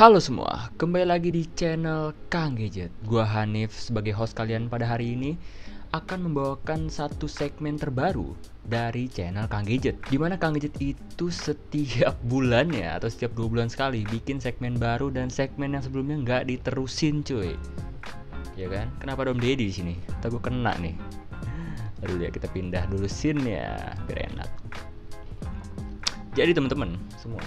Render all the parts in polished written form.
Halo semua, kembali lagi di channel Kang Gadget. Gua Hanif sebagai host kalian pada hari ini akan membawakan satu segmen terbaru dari channel Kang Gadget. Dimana Kang Gadget itu setiap bulannya atau setiap 2 bulan sekali bikin segmen baru dan segmen yang sebelumnya nggak diterusin cuy. Ya kan? Kenapa ada Om Deddy di sini? Ntar gue kena nih. Aduh ya, kita pindah dulu scene-nya biar enak. Jadi teman-teman semua,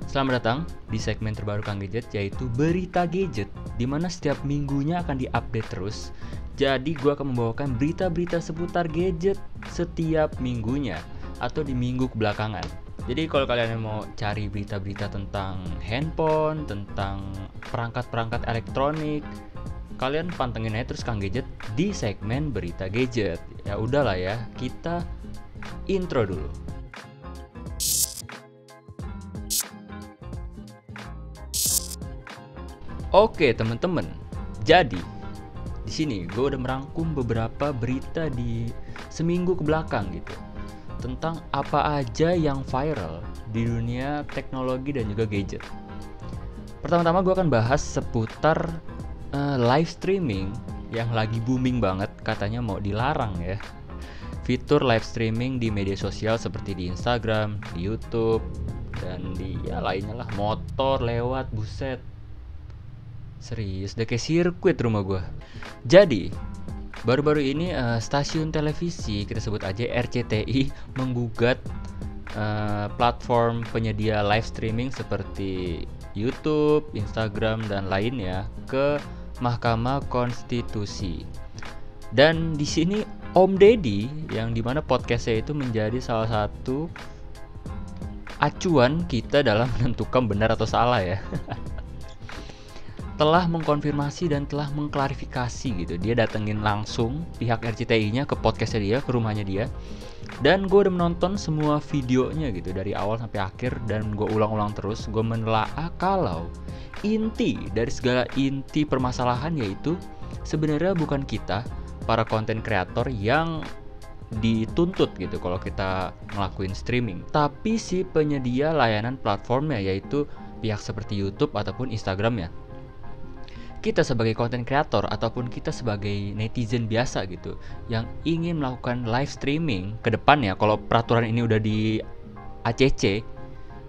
selamat datang di segmen terbaru Kang Gadget, yaitu Berita Gadget, dimana setiap minggunya akan diupdate terus. Jadi gue akan membawakan berita-berita seputar gadget setiap minggunya atau di minggu kebelakangan. Jadi kalau kalian mau cari berita-berita tentang handphone, tentang perangkat-perangkat elektronik, kalian pantengin aja terus Kang Gadget di segmen Berita Gadget. Ya udahlah ya, kita intro dulu. Oke teman-teman, jadi di sini gue udah merangkum beberapa berita di seminggu kebelakang gitu tentang apa aja yang viral di dunia teknologi dan juga gadget. Pertama-tama gue akan bahas seputar live streaming yang lagi booming banget, katanya mau dilarang ya. Fitur live streaming di media sosial seperti di Instagram, di YouTube, dan di lainnya lah, motor lewat, buset. Serius, udah kayak sirkuit rumah gue. Jadi, baru-baru ini stasiun televisi, kita sebut aja RCTI, menggugat platform penyedia live streaming seperti YouTube, Instagram, dan lainnya ke Mahkamah Konstitusi. Dan di sini Om Deddy, yang dimana podcastnya itu menjadi salah satu acuan kita dalam menentukan benar atau salah ya. Telah mengkonfirmasi dan telah mengklarifikasi gitu. Dia datengin langsung pihak RCTI-nya ke podcastnya dia, ke rumahnya dia. Dan gue udah menonton semua videonya gitu dari awal sampai akhir, dan gue ulang-ulang terus. Gue menelaah kalau inti dari segala inti permasalahan yaitu sebenarnya bukan kita para konten kreator yang dituntut gitu kalau kita ngelakuin streaming, tapi si penyedia layanan platformnya, yaitu pihak seperti YouTube ataupun Instagram ya. Kita sebagai content creator ataupun kita sebagai netizen biasa gitu yang ingin melakukan live streaming ke depan ya, kalau peraturan ini udah di ACC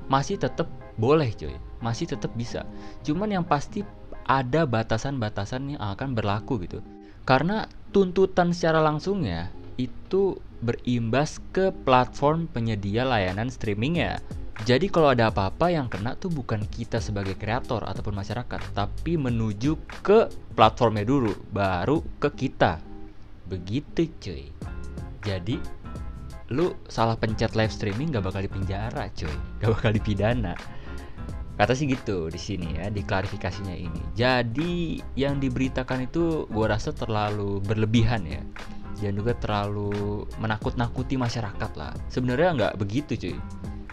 masih tetap boleh cuy, masih tetap bisa. Cuman yang pasti ada batasan-batasan yang akan berlaku gitu, karena tuntutan secara langsungnya itu berimbas ke platform penyedia layanan streamingnya. Jadi kalau ada apa-apa yang kena tuh bukan kita sebagai kreator ataupun masyarakat, tapi menuju ke platformnya dulu, baru ke kita. Begitu cuy. Jadi lu salah pencet live streaming gak bakal dipenjara cuy, gak bakal dipidana. Kata sih gitu di sini ya, di klarifikasinya ini. Jadi yang diberitakan itu gua rasa terlalu berlebihan ya. Dan juga terlalu menakut-nakuti masyarakat lah. Sebenarnya nggak begitu cuy.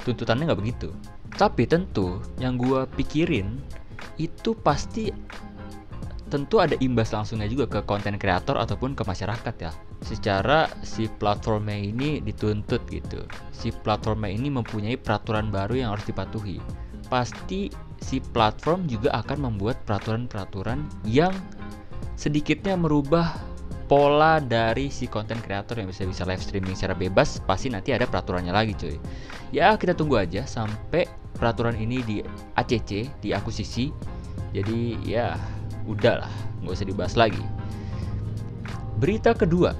Tuntutannya nggak begitu. Tapi tentu yang gue pikirin itu pasti tentu ada imbas langsungnya juga ke konten kreator ataupun ke masyarakat ya. Secara si platformnya ini dituntut gitu. Si platformnya ini mempunyai peraturan baru yang harus dipatuhi. Pasti si platform juga akan membuat peraturan-peraturan yang sedikitnya merubah pola dari si konten kreator yang bisa live streaming secara bebas. Pasti nanti ada peraturannya lagi cuy. Ya kita tunggu aja sampai peraturan ini di ACC, diakuisisi. Jadi ya udahlah, nggak usah dibahas lagi. Berita kedua,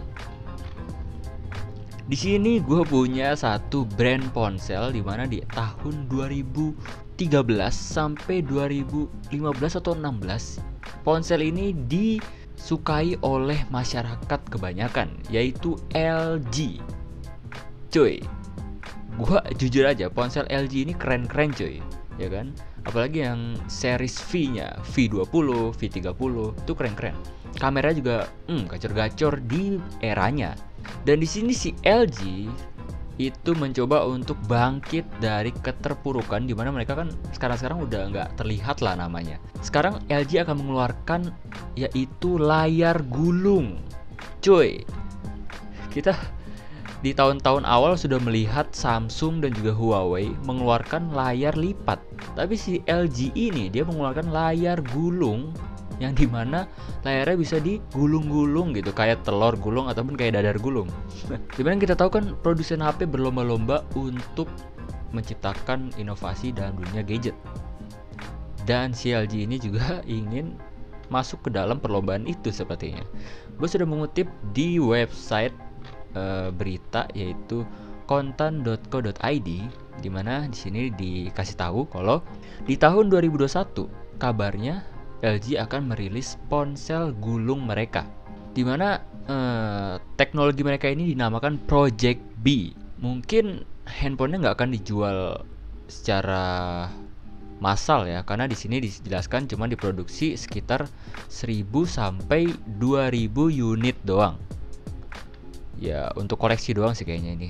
di sini gue punya satu brand ponsel di mana di tahun 2013 sampai 2015 atau 16 ponsel ini disukai oleh masyarakat kebanyakan, yaitu LG. Cuy, gua jujur aja ponsel LG ini keren-keren cuy, ya kan? Apalagi yang series V-nya, V20, V30 itu keren-keren. Kamera juga gacor-gacor di eranya. Dan di sini si LG itu mencoba untuk bangkit dari keterpurukan, di mana mereka kan sekarang udah nggak terlihat lah namanya. Sekarang LG akan mengeluarkan yaitu layar gulung. Cuy, kita di tahun-tahun awal sudah melihat Samsung dan juga Huawei mengeluarkan layar lipat. Tapi si LG ini dia mengeluarkan layar gulung yang dimana layarnya bisa digulung-gulung gitu, kayak telur gulung ataupun kayak dadar gulung. Dimana kita tahu kan produsen HP berlomba-lomba untuk menciptakan inovasi dalam dunia gadget. Dan si LG ini juga ingin masuk ke dalam perlombaan itu sepertinya. Gue sudah mengutip di website berita yaitu kontan.co.id, di mana di sini dikasih tahu kalau di tahun 2021 kabarnya LG akan merilis ponsel gulung mereka, di mana teknologi mereka ini dinamakan Project B. Mungkin handphonenya nggak akan dijual secara massal ya, karena di sini dijelaskan cuma diproduksi sekitar 1000 sampai 2000 unit doang. Ya, untuk koleksi doang sih kayaknya ini.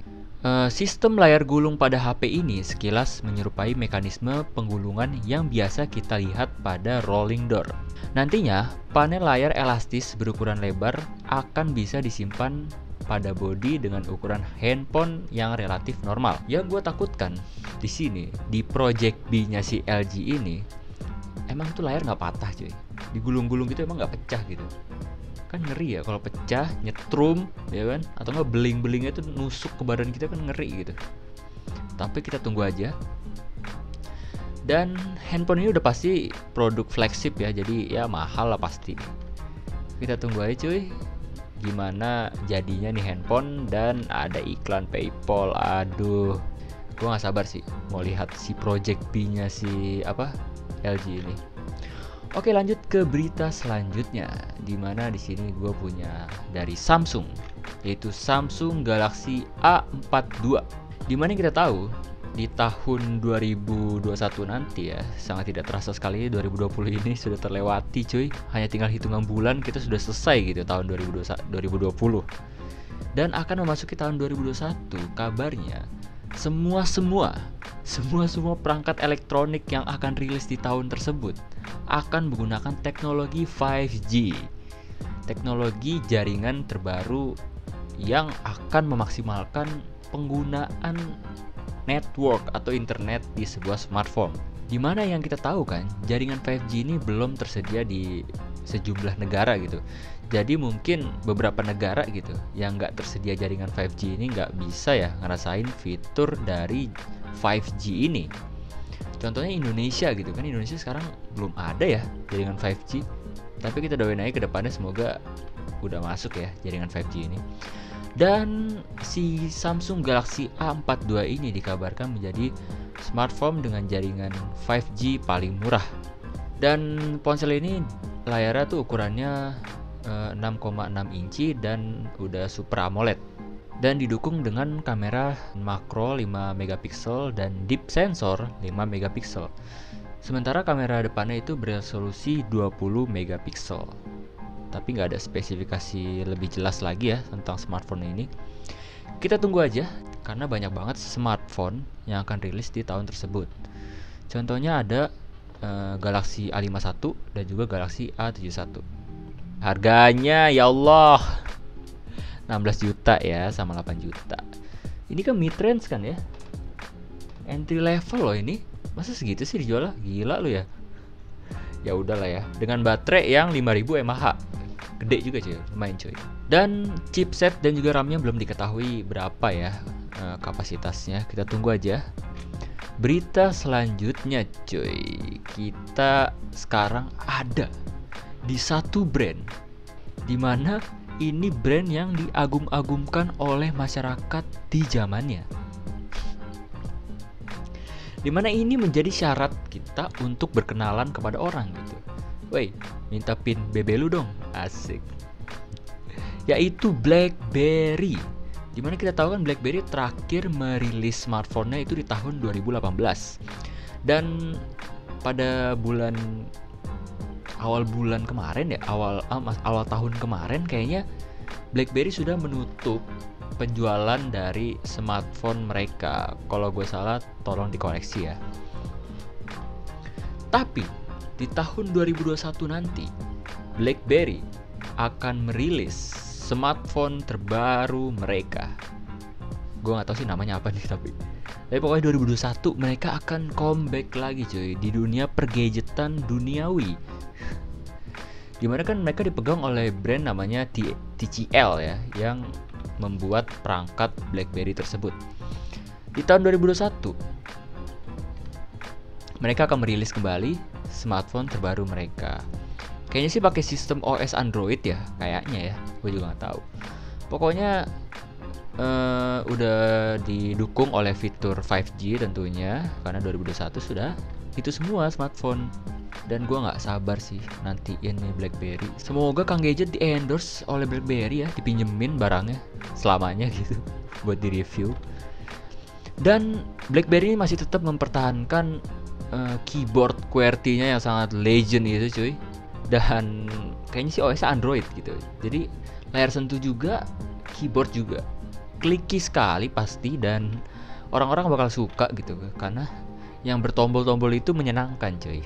Sistem layar gulung pada HP ini sekilas menyerupai mekanisme penggulungan yang biasa kita lihat pada rolling door. Nantinya, panel layar elastis berukuran lebar akan bisa disimpan pada bodi dengan ukuran handphone yang relatif normal. Yang gue takutkan di sini, di Project B-nya si LG ini, emang tuh layar nggak patah cuy. Digulung-gulung gitu emang nggak pecah gitu. Kan ngeri ya kalau pecah, nyetrum ya kan, atau nggak beling-belingnya tuh nusuk ke badan kita, kan ngeri gitu. Tapi kita tunggu aja. Dan handphone ini udah pasti produk flagship ya, jadi ya mahal lah pasti. Kita tunggu aja cuy, gimana jadinya nih handphone. Dan ada iklan PayPal. Aduh, gue nggak sabar sih mau lihat si Project B-nya si LG ini. Oke, lanjut ke berita selanjutnya, dimana di sini gue punya dari Samsung, yaitu Samsung Galaxy A42. Dimana kita tahu di tahun 2021 nanti ya, sangat tidak terasa sekali 2020 ini sudah terlewati cuy. Hanya tinggal hitungan bulan kita sudah selesai gitu tahun 2020. Dan akan memasuki tahun 2021, kabarnya semua perangkat elektronik yang akan rilis di tahun tersebut akan menggunakan teknologi 5G, teknologi jaringan terbaru yang akan memaksimalkan penggunaan network atau internet di sebuah smartphone. Dimana yang kita tahu kan, jaringan 5G ini belum tersedia di sejumlah negara gitu. Jadi mungkin beberapa negara gitu yang nggak tersedia jaringan 5G ini nggak bisa ya ngerasain fitur dari 5G ini. Contohnya Indonesia gitu kan, Indonesia sekarang belum ada ya jaringan 5G. Tapi kita doain aja ke depannya semoga udah masuk ya jaringan 5G ini. Dan si Samsung Galaxy A42 ini dikabarkan menjadi smartphone dengan jaringan 5G paling murah. Dan ponsel ini layarnya tuh ukurannya 6,6 inci dan udah Super AMOLED. Dan didukung dengan kamera makro 5 megapiksel dan deep sensor 5 megapiksel. Sementara kamera depannya itu beresolusi 20 megapiksel. Tapi nggak ada spesifikasi lebih jelas lagi ya tentang smartphone ini. Kita tunggu aja, karena banyak banget smartphone yang akan rilis di tahun tersebut. Contohnya ada Galaxy A51 dan juga Galaxy A71. Harganya ya Allah 16 juta ya sama 8 juta. Ini kan mid-range kan ya, entry level loh ini. Masa segitu sih dijual? Gila lu ya. Ya udahlah ya, dengan baterai yang 5000 mAh. Gede juga cuy, lumayan cuy. Dan chipset dan juga RAM-nya belum diketahui berapa ya kapasitasnya. Kita tunggu aja. Berita selanjutnya cuy, kita sekarang ada di satu brand, dimana ini brand yang diagung-agungkan oleh masyarakat di zamannya, dimana ini menjadi syarat kita untuk berkenalan kepada orang gitu. Woi, minta pin BB lu dong, asik. Yaitu BlackBerry. Dimana kita tahu kan BlackBerry terakhir merilis smartphone-nya itu di tahun 2018. Dan pada awal bulan kemarin ya, awal tahun kemarin kayaknya BlackBerry sudah menutup penjualan dari smartphone mereka. Kalau gue salah tolong dikoreksi ya. Tapi di tahun 2021 nanti BlackBerry akan merilis smartphone terbaru mereka, gue nggak tahu sih namanya apa nih, tapi pokoknya 2021 mereka akan comeback lagi cuy di dunia pergadgetan duniawi, dimana kan mereka dipegang oleh brand namanya TCL ya, yang membuat perangkat BlackBerry tersebut. Di tahun 2021 mereka akan merilis kembali smartphone terbaru mereka. Kayaknya sih pakai sistem OS Android ya, kayaknya ya, gue juga nggak tahu. Pokoknya udah didukung oleh fitur 5G tentunya, karena 2021 sudah itu semua smartphone. Dan gue nggak sabar sih nantiin nih BlackBerry. Semoga Kang Gadget di endorse oleh BlackBerry ya, dipinjemin barangnya selamanya gitu buat di review. Dan BlackBerry masih tetap mempertahankan keyboard QWERTY-nya yang sangat legend itu cuy. Dan kayaknya sih OS Android gitu. Jadi layar sentuh juga, keyboard juga. Clicky sekali pasti, dan orang-orang bakal suka gitu karena yang bertombol-tombol itu menyenangkan cuy.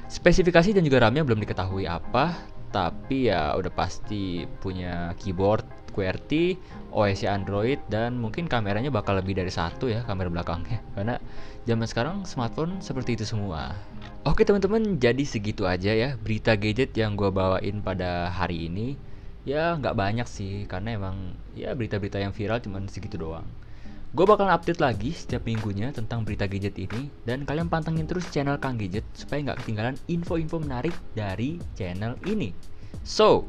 Spesifikasi dan juga RAM-nya belum diketahui apa, tapi ya udah pasti punya keyboard QWERTY, OS Android, dan mungkin kameranya bakal lebih dari satu ya, kamera belakangnya, karena zaman sekarang smartphone seperti itu semua. Oke teman-teman, jadi segitu aja ya berita gadget yang gue bawain pada hari ini. Ya nggak banyak sih, karena emang ya berita-berita yang viral cuman segitu doang. Gue bakal update lagi setiap minggunya tentang berita gadget ini, dan kalian pantengin terus channel Kang Gadget supaya nggak ketinggalan info-info menarik dari channel ini. So,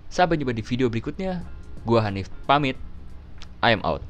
sampai jumpa di video berikutnya. Gua Hanif pamit. I am out.